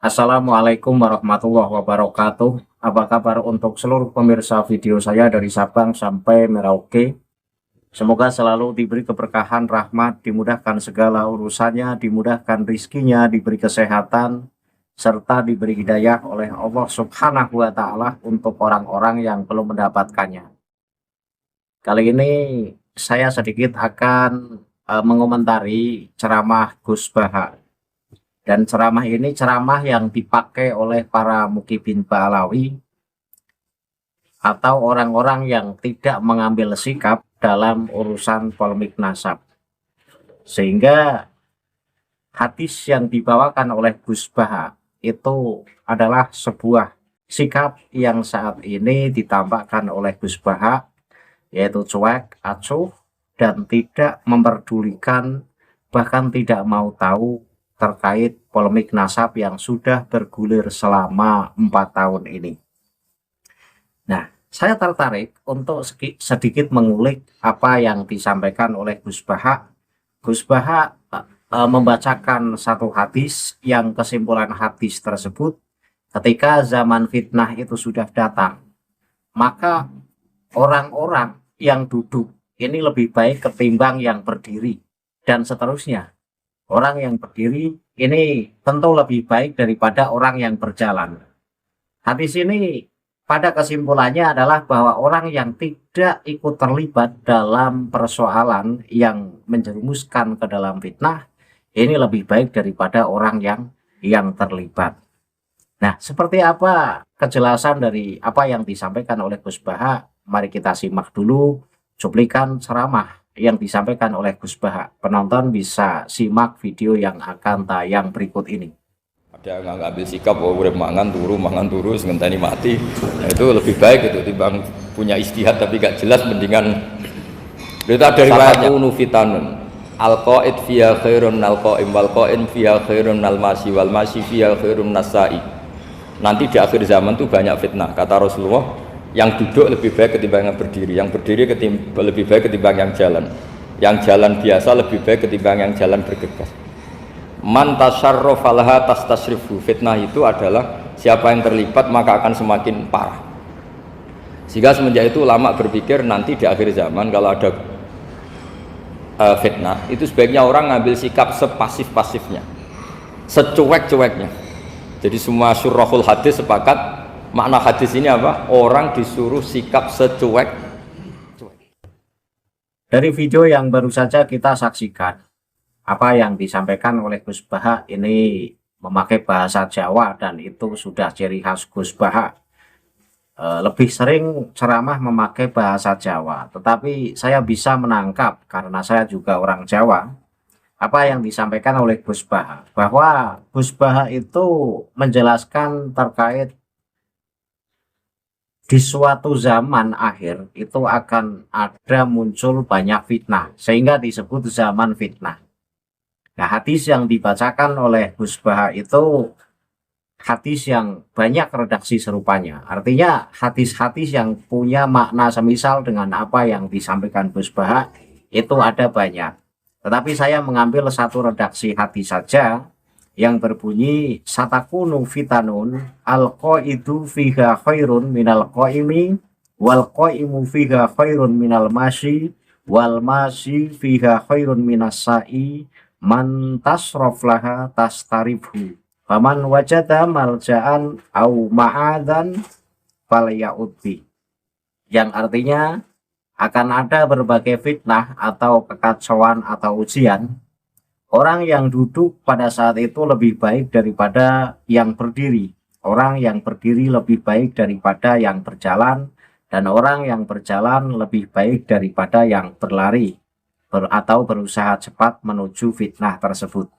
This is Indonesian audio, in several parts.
Assalamualaikum warahmatullahi wabarakatuh. Apa kabar untuk seluruh pemirsa video saya dari Sabang sampai Merauke? Semoga selalu diberi keberkahan, rahmat, dimudahkan segala urusannya, dimudahkan rizkinya, diberi kesehatan, serta diberi hidayah oleh Allah Subhanahu wa Ta'ala untuk orang-orang yang belum mendapatkannya. Kali ini saya sedikit akan mengomentari ceramah Gus Baha. Dan ceramah ini ceramah yang dipakai oleh para mukibin Ba'alawi atau orang-orang yang tidak mengambil sikap dalam urusan polemik nasab. Sehingga hadis yang dibawakan oleh Gus Baha itu adalah sebuah sikap yang saat ini ditampakkan oleh Gus Baha, yaitu cuek, acuh, dan tidak memperdulikan, bahkan tidak mau tahu terkait polemik nasab yang sudah bergulir selama 4 tahun ini. Nah, saya tertarik untuk sedikit mengulik apa yang disampaikan oleh Gus Baha. Gus Baha membacakan satu hadis yang kesimpulan hadis tersebut, ketika zaman fitnah itu sudah datang, maka orang-orang yang duduk ini lebih baik ketimbang yang berdiri, dan seterusnya. Orang yang berdiri ini tentu lebih baik daripada orang yang berjalan. Hadis ini pada kesimpulannya adalah bahwa orang yang tidak ikut terlibat dalam persoalan yang menjerumuskan ke dalam fitnah ini lebih baik daripada orang yang terlibat. Nah, seperti apa kejelasan dari apa yang disampaikan oleh Gus Baha? Mari kita simak dulu cuplikan ceramah yang disampaikan oleh Gus Baha. Penonton bisa simak video yang akan tayang berikut ini. Ada yang ngambil sikap, oh udah mangan turu, sementara mati. Nah, itu lebih baik itu timbang punya istihad tapi gak jelas, mendingan itu ada riwayatnya nufitanun alqaid fiya khairun alqaim wal qaim fiya khairun almasi wal masi fiya khairun nasai. Nanti di akhir zaman tuh banyak fitnah, kata Rasulullah, yang duduk lebih baik ketimbang yang berdiri, yang berdiri lebih baik ketimbang yang jalan biasa lebih baik ketimbang yang jalan bergegas. Man tasyarrafa laha tastasrifu. Fitnah itu adalah siapa yang terlibat maka akan semakin parah. Sehingga semenjak itu ulama berpikir nanti di akhir zaman kalau ada fitnah itu sebaiknya orang ngambil sikap sepasif-pasifnya, secuek-cueknya. Jadi semua syurahul hadis sepakat makna hadis ini apa? Orang disuruh sikap secuek. Dari video yang baru saja kita saksikan, apa yang disampaikan oleh Gus Baha ini memakai bahasa Jawa, dan itu sudah ciri khas Gus Baha. Lebih sering ceramah memakai bahasa Jawa, tetapi saya bisa menangkap karena saya juga orang Jawa apa yang disampaikan oleh Gus Baha, bahwa Gus Baha itu menjelaskan terkait di suatu zaman akhir itu akan ada muncul banyak fitnah sehingga disebut zaman fitnah. Nah, hadis yang dibacakan oleh Gus Baha itu hadis yang banyak redaksi serupanya. Artinya hadis-hadis yang punya makna semisal dengan apa yang disampaikan Gus Baha itu ada banyak. Tetapi saya mengambil satu redaksi hadis saja yang berbunyi satakunu fitanun alqaidu fiha khairun minal qaimi wal qaimu fiha khairun minal masyi wal masyi fiha khairun minas sa'i man tasraf laha tastarifhu faman wajada malja'an au ma'adan falya'udbi, yang artinya akan ada berbagai fitnah atau kekacauan atau ujian. Orang yang duduk pada saat itu lebih baik daripada yang berdiri. Orang yang berdiri lebih baik daripada yang berjalan. Dan orang yang berjalan lebih baik daripada yang berlari atau berusaha cepat menuju fitnah tersebut.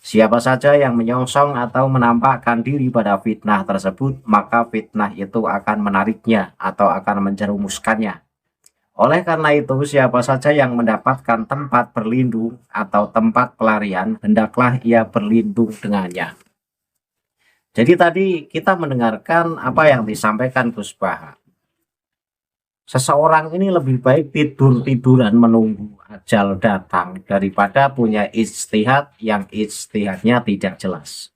Siapa saja yang menyongsong atau menampakkan diri pada fitnah tersebut, maka fitnah itu akan menariknya atau akan menjerumuskannya. Oleh karena itu, siapa saja yang mendapatkan tempat berlindung atau tempat pelarian, hendaklah ia berlindung dengannya. Jadi tadi kita mendengarkan apa yang disampaikan Gus Baha. Seseorang ini lebih baik tidur-tiduran menunggu ajal datang daripada punya ijtihad yang ijtihadnya tidak jelas.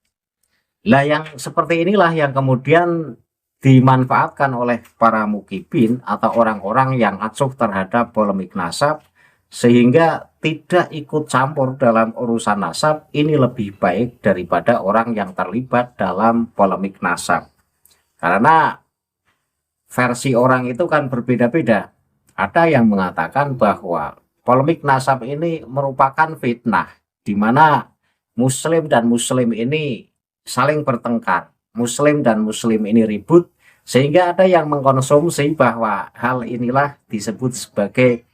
Lah yang seperti inilah yang kemudian dimanfaatkan oleh para mukibin atau orang-orang yang acuh terhadap polemik nasab, sehingga tidak ikut campur dalam urusan nasab ini lebih baik daripada orang yang terlibat dalam polemik nasab. Karena versi orang itu kan berbeda-beda. Ada yang mengatakan bahwa polemik nasab ini merupakan fitnah, di mana muslim dan muslim ini saling bertengkar, muslim dan muslim ini ribut, sehingga ada yang mengkonsumsi bahwa hal inilah disebut sebagai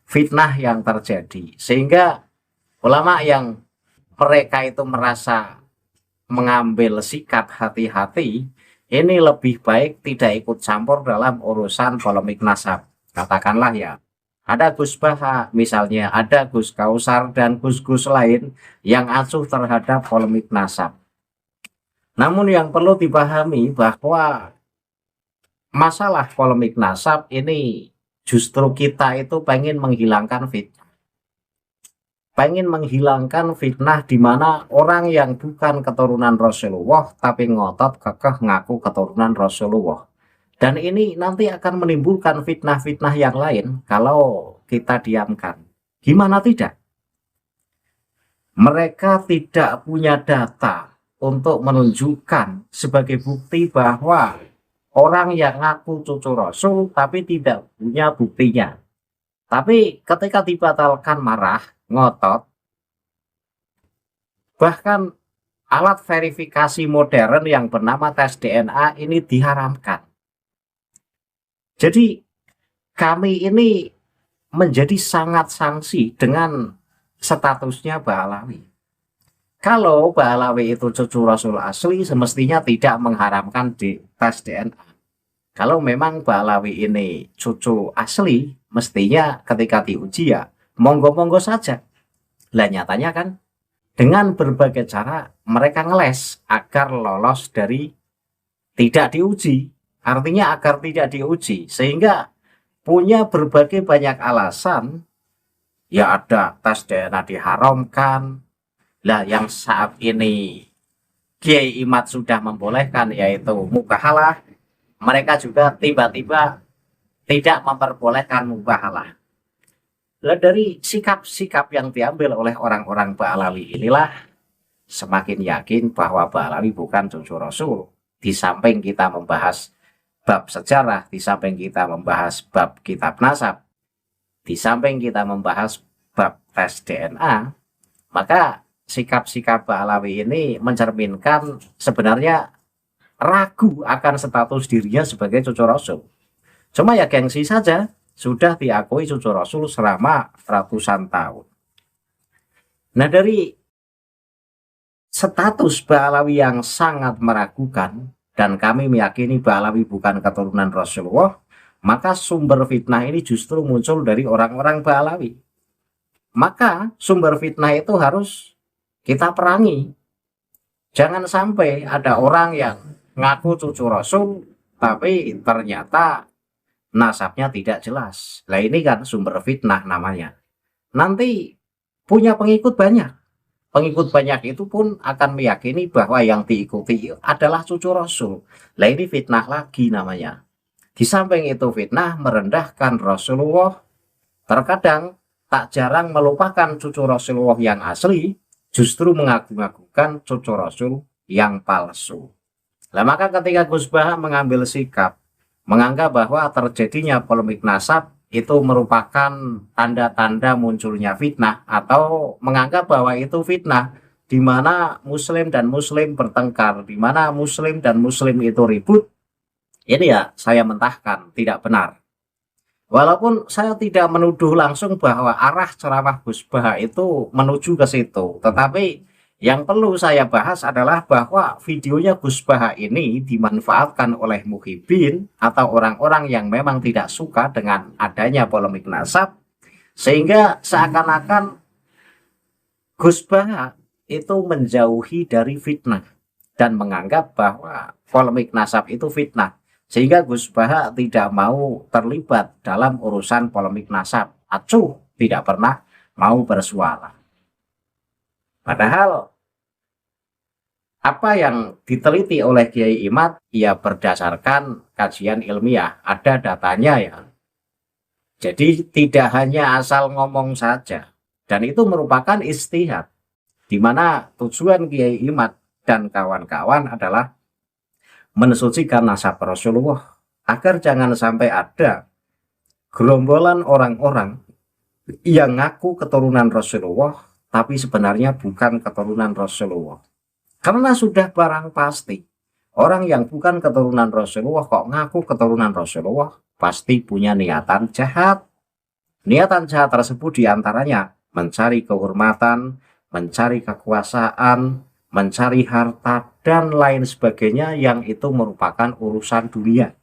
fitnah yang terjadi. Sehingga ulama yang mereka itu merasa mengambil sikap hati-hati, ini lebih baik tidak ikut campur dalam urusan polemik nasab. Katakanlah ya, ada Gus Baha misalnya, ada Gus Kausar dan Gus-Gus lain yang acuh terhadap polemik nasab. Namun yang perlu dipahami bahwa masalah polemik nasab ini justru kita itu pengen menghilangkan fitnah. Pengen menghilangkan fitnah di mana orang yang bukan keturunan Rasulullah tapi ngotot kekeh ngaku keturunan Rasulullah. Dan ini nanti akan menimbulkan fitnah-fitnah yang lain kalau kita diamkan. Gimana tidak? Mereka tidak punya data untuk menunjukkan sebagai bukti bahwa orang yang ngaku cucu Rasul tapi tidak punya buktinya. Tapi ketika dibatalkan marah, ngotot, bahkan alat verifikasi modern yang bernama tes DNA ini diharamkan. Jadi kami ini menjadi sangat sanksi dengan statusnya Ba'alawi. Kalau Ba'alawi itu cucu Rasul asli, semestinya tidak mengharamkan di tes DNA. Kalau memang Ba'alawi ini cucu asli, mestinya ketika diuji ya monggo-monggo saja. Lah nyatanya kan dengan berbagai cara mereka ngeles agar lolos dari tidak diuji. Artinya agar tidak diuji, sehingga punya berbagai banyak alasan. Ya ada tes DNA diharamkan. Lah yang saat ini Kiai Imad sudah membolehkan yaitu mubahalah, mereka juga tiba-tiba tidak memperbolehkan mubahalah. Lah dari sikap-sikap yang diambil oleh orang-orang Ba'alawi inilah semakin yakin bahwa Ba'alawi bukan cucu Rasul. Di samping kita membahas bab sejarah, di samping kita membahas bab kitab nasab, di samping kita membahas bab tes DNA, maka sikap-sikap Ba'alawi ini mencerminkan sebenarnya ragu akan status dirinya sebagai cucu Rasul. Cuma ya gengsi saja, sudah diakui cucu Rasul selama ratusan tahun. Nah dari status Ba'alawi yang sangat meragukan, dan kami meyakini Ba'alawi bukan keturunan Rasulullah, maka sumber fitnah ini justru muncul dari orang-orang Ba'alawi. Maka sumber fitnah itu harus kita perangi. Jangan sampai ada orang yang ngaku cucu Rasul tapi ternyata nasabnya tidak jelas. Lah ini kan sumber fitnah namanya. Nanti punya pengikut banyak. Pengikut banyak itu pun akan meyakini bahwa yang diikuti adalah cucu Rasul. Lah ini fitnah lagi namanya. Di samping itu fitnah merendahkan Rasulullah. Terkadang tak jarang melupakan cucu Rasulullah yang asli, justru mengagung-agungkan cucu Rasul yang palsu. Lah maka ketika Gus Baha mengambil sikap menganggap bahwa terjadinya polemik nasab itu merupakan tanda-tanda munculnya fitnah, atau menganggap bahwa itu fitnah di mana muslim dan muslim bertengkar, di mana muslim dan muslim itu ribut, ini ya saya mentahkan tidak benar. Walaupun saya tidak menuduh langsung bahwa arah ceramah Gus Baha itu menuju ke situ, tetapi yang perlu saya bahas adalah bahwa videonya Gus Baha ini dimanfaatkan oleh muhibin atau orang-orang yang memang tidak suka dengan adanya polemik nasab, sehingga seakan-akan Gus Baha itu menjauhi dari fitnah dan menganggap bahwa polemik nasab itu fitnah, sehingga Gus Baha tidak mau terlibat dalam urusan polemik nasab. Acuh tidak pernah mau bersuara. Padahal apa yang diteliti oleh Kiai Imad ya berdasarkan kajian ilmiah, ada datanya ya. Jadi tidak hanya asal ngomong saja, dan itu merupakan ijtihad, di mana tujuan Kiai Imad dan kawan-kawan adalah mensucikan nasab Rasulullah agar jangan sampai ada gerombolan orang-orang yang ngaku keturunan Rasulullah tapi sebenarnya bukan keturunan Rasulullah. Karena sudah barang pasti orang yang bukan keturunan Rasulullah kok ngaku keturunan Rasulullah pasti punya niatan jahat. Niatan jahat tersebut diantaranya mencari kehormatan, mencari kekuasaan, mencari harta, dan lain sebagainya yang itu merupakan urusan dunia.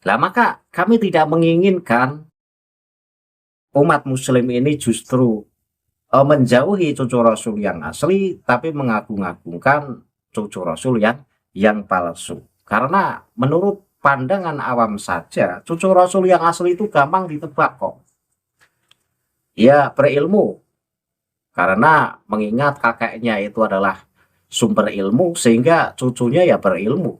Lah maka kami tidak menginginkan umat muslim ini justru menjauhi cucu Rasul yang asli, tapi mengagung-agungkan cucu Rasul yang palsu. Karena menurut pandangan awam saja, cucu Rasul yang asli itu gampang ditebak kok. Ya berilmu, karena mengingat kakeknya itu adalah sumber ilmu, sehingga cucunya ya berilmu.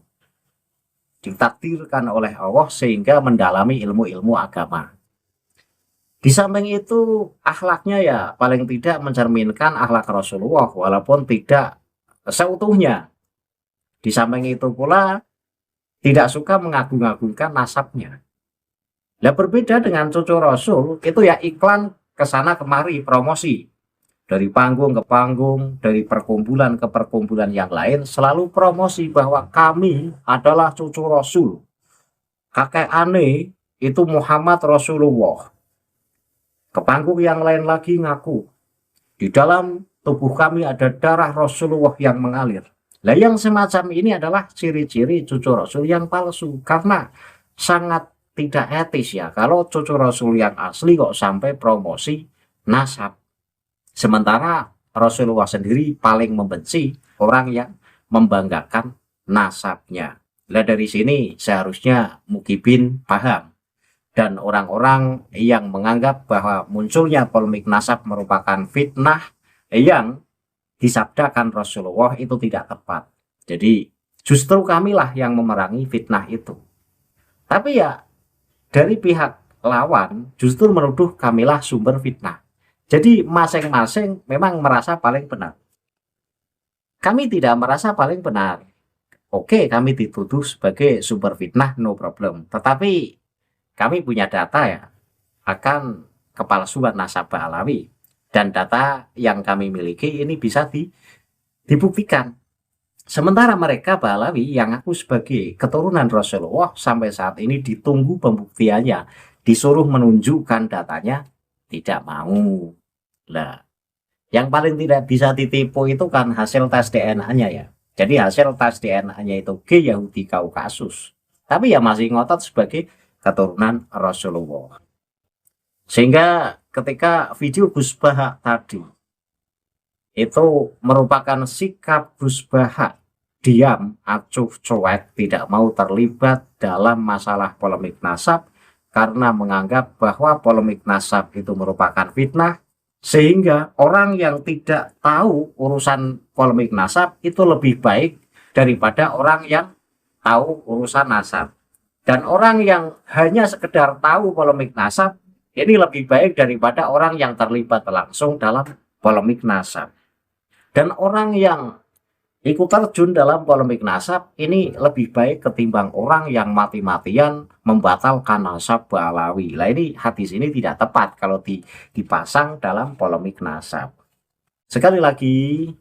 Ditakdirkan oleh Allah sehingga mendalami ilmu-ilmu agama. Di samping itu akhlaknya ya paling tidak mencerminkan akhlak Rasulullah walaupun tidak seutuhnya. Di samping itu pula tidak suka mengagung-agungkan nasabnya. Nah berbeda dengan cucu Rasul itu ya iklan kesana kemari promosi. Dari panggung ke panggung, dari perkumpulan ke perkumpulan yang lain selalu promosi bahwa kami adalah cucu Rasul. Kakek aneh itu Muhammad Rasulullah. Ke panggung yang lain lagi ngaku di dalam tubuh kami ada darah Rasulullah yang mengalir. Nah yang semacam ini adalah ciri-ciri cucu Rasul yang palsu, karena sangat tidak etis ya kalau cucu Rasul yang asli kok sampai promosi nasab. Sementara Rasulullah sendiri paling membenci orang yang membanggakan nasabnya. Nah dari sini seharusnya Mukibin paham. Dan orang-orang yang menganggap bahwa munculnya polemik nasab merupakan fitnah yang disabdakan Rasulullah itu tidak tepat. Jadi justru kamilah yang memerangi fitnah itu. Tapi ya dari pihak lawan justru menuduh kamilah sumber fitnah. Jadi masing-masing memang merasa paling benar. Kami tidak merasa paling benar. Oke, kami dituduh sebagai sumber fitnah, no problem. Tetapi kami punya data ya akan kepalsuan nasab Ba'alawi, dan data yang kami miliki ini bisa dibuktikan. Sementara mereka Ba'alawi yang aku sebagai keturunan Rasulullah sampai saat ini ditunggu pembuktiannya, disuruh menunjukkan datanya tidak mau. Lah, yang paling tidak bisa ditipu itu kan hasil tes DNA-nya ya. Jadi hasil tes DNA-nya itu G Yahudi Kaukasus. Tapi ya masih ngotot sebagai keturunan Rasulullah. Sehingga ketika video Gus Baha tadi itu merupakan sikap Gus Baha diam, acuh, cuek, tidak mau terlibat dalam masalah polemik nasab karena menganggap bahwa polemik nasab itu merupakan fitnah, sehingga orang yang tidak tahu urusan polemik nasab itu lebih baik daripada orang yang tahu urusan nasab. Dan orang yang hanya sekedar tahu polemik nasab ini lebih baik daripada orang yang terlibat langsung dalam polemik nasab. Dan orang yang ikut terjun dalam polemik nasab ini lebih baik ketimbang orang yang mati-matian membatalkan nasab Ba'alawi. Nah ini hadis ini tidak tepat kalau dipasang dalam polemik nasab. Sekali lagi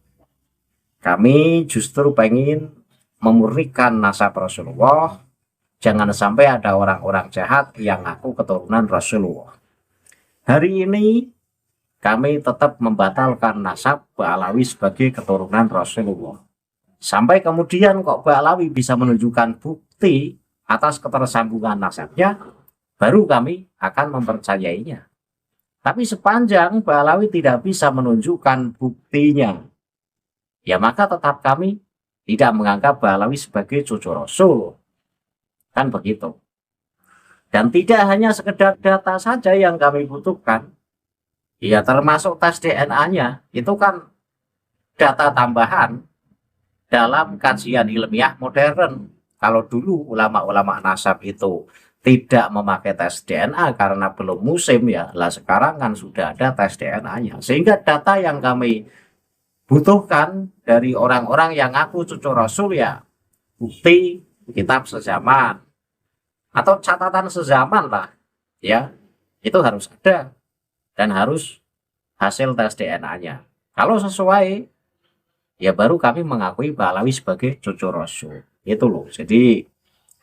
kami justru pengen memurnikan nasab Rasulullah. Jangan sampai ada orang-orang jahat yang ngaku keturunan Rasulullah. Hari ini kami tetap membatalkan nasab Ba'alawi sebagai keturunan Rasulullah. Sampai kemudian kok Ba'alawi bisa menunjukkan bukti atas ketersambungan nasabnya, baru kami akan mempercayainya. Tapi sepanjang Ba'alawi tidak bisa menunjukkan buktinya, ya maka tetap kami tidak menganggap Ba'alawi sebagai cucu Rasul. Kan begitu. Dan tidak hanya sekedar data saja yang kami butuhkan, ya termasuk tes DNA-nya itu kan data tambahan. dalam kajian ilmiah modern. Kalau dulu ulama-ulama nasab itu tidak memakai tes DNA karena belum musim ya, lah sekarang kan sudah ada tes DNA-nya. Sehingga data yang kami butuhkan dari orang-orang yang ngaku cucu Rasul ya bukti kitab sezaman atau catatan sezaman lah ya, itu harus ada dan harus hasil tes DNA-nya. Kalau sesuai ya baru kami mengakui Mbah Alawi sebagai cucu Rasul. Itu loh. Jadi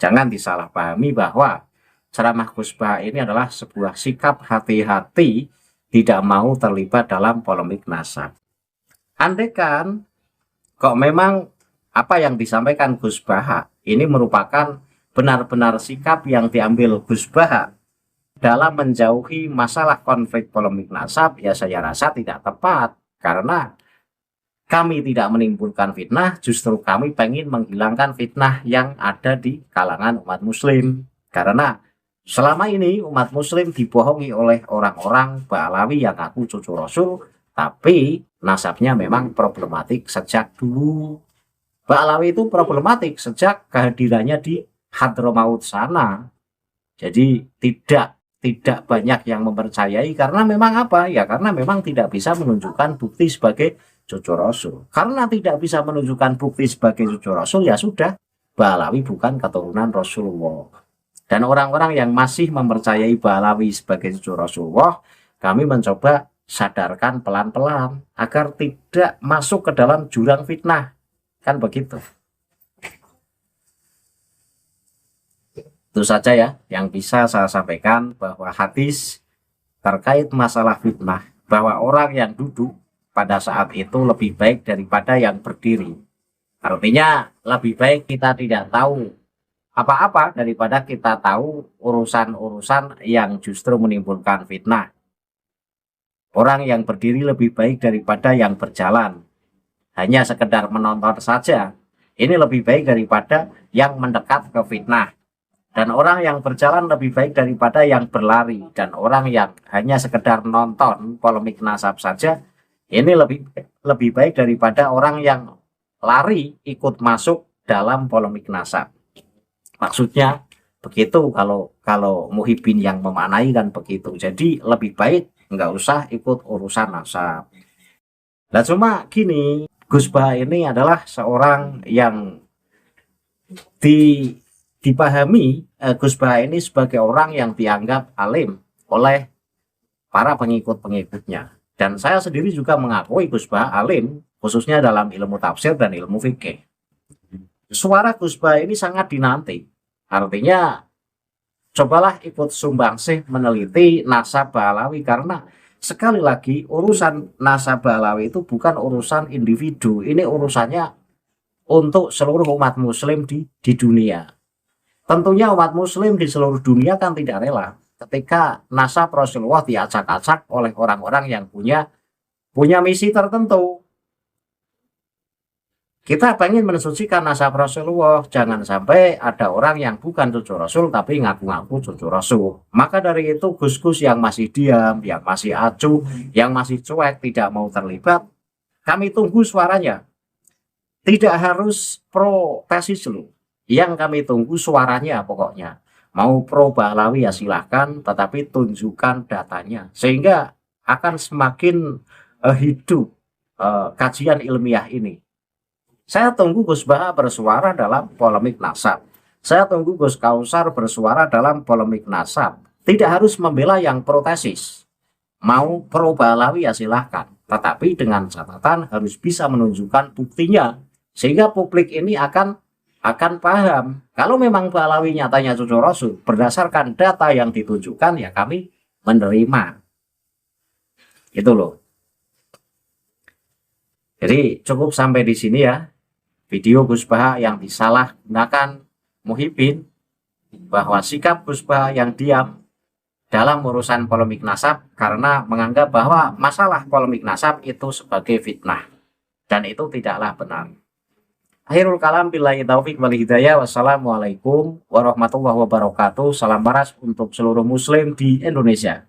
jangan disalahpahami bahwa ceramah Gus Bah ini adalah sebuah sikap hati-hati tidak mau terlibat dalam polemik nasab. Andaikan kok memang apa yang disampaikan Gus Bah ini merupakan benar-benar sikap yang diambil Gus Bah dalam menjauhi masalah konflik polemik nasab, ya saya rasa tidak tepat. Karena kami tidak menimbulkan fitnah, justru kami pengen menghilangkan fitnah yang ada di kalangan umat muslim. Karena selama ini umat muslim dibohongi oleh orang-orang Ba'alawi yang ngaku cucu Rasul, tapi nasabnya memang problematik sejak dulu. Ba'alawi itu problematik sejak kehadirannya di Hadramaut sana. Jadi tidak banyak yang mempercayai karena memang apa? Ya karena memang tidak bisa menunjukkan bukti sebagai cucu Rasul. Karena tidak bisa menunjukkan bukti sebagai cucu Rasul, ya sudah, Ba'alawi bukan keturunan Rasulullah. Dan orang-orang yang masih mempercayai Ba'alawi sebagai cucu Rasulullah, kami mencoba sadarkan pelan-pelan agar tidak masuk ke dalam jurang fitnah. Kan begitu. Itu saja ya yang bisa saya sampaikan, bahwa hadis terkait masalah fitnah, bahwa orang yang duduk pada saat itu lebih baik daripada yang berdiri. Artinya lebih baik kita tidak tahu apa-apa daripada kita tahu urusan-urusan yang justru menimbulkan fitnah. Orang yang berdiri lebih baik daripada yang berjalan. Hanya sekedar menonton saja, ini lebih baik daripada yang mendekat ke fitnah. Dan orang yang berjalan lebih baik daripada yang berlari. Dan orang yang hanya sekedar nonton polemik nasab saja, ini lebih baik daripada orang yang lari ikut masuk dalam polemik nasab. Maksudnya begitu kalau Muhyiddin yang memaknai kan begitu. Jadi lebih baik nggak usah ikut urusan nasab. Nah cuma gini, Gus Bah ini adalah seorang yang dipahami Gus Bah ini sebagai orang yang dianggap alim oleh para pengikut-pengikutnya. Dan saya sendiri juga mengakui Gus Bah alim, khususnya dalam ilmu tafsir dan ilmu fikih. Suara Gus Bah ini sangat dinanti. Artinya, cobalah ikut sumbangsih meneliti nasab Ba'alawi, karena sekali lagi urusan nasab Ba'alawi itu bukan urusan individu. Ini urusannya untuk seluruh umat muslim di dunia. Tentunya umat muslim di seluruh dunia kan tidak rela ketika nasab Rasulullah diacak-acak oleh orang-orang yang punya misi tertentu. Kita pengen mensucikan nasab Rasulullah, jangan sampai ada orang yang bukan cucu Rasul tapi ngaku-ngaku cucu Rasul. Maka dari itu Gus-gus yang masih diam, yang masih acuh, yang masih cuek, tidak mau terlibat, kami tunggu suaranya. Tidak harus pro tesis loh. Yang kami tunggu suaranya pokoknya. Mau pro Ba'alawi ya silahkan, tetapi tunjukkan datanya. Sehingga akan semakin hidup kajian ilmiah ini. Saya tunggu Gus Bah bersuara dalam polemik nasab. Saya tunggu Gus Kausar bersuara dalam polemik nasab. Tidak harus membela yang pro tesis. Mau pro Ba'alawi ya silahkan. Tetapi dengan catatan harus bisa menunjukkan buktinya. Sehingga publik ini akan paham, kalau memang Ba'alawi nyatanya cucu Rasul, berdasarkan data yang ditunjukkan, ya kami menerima. Itu loh. Jadi cukup sampai di sini ya. Video Gus Bah yang disalahgunakan Muhyiddin, bahwa sikap Gus Bah yang diam dalam urusan polemik nasab karena menganggap bahwa masalah polemik nasab itu sebagai fitnah. Dan itu tidaklah benar. Akhirul kalam billahi taufik wal hidayah. Wassalamualaikum warahmatullahi wabarakatuh. Salam paras untuk seluruh muslim di Indonesia.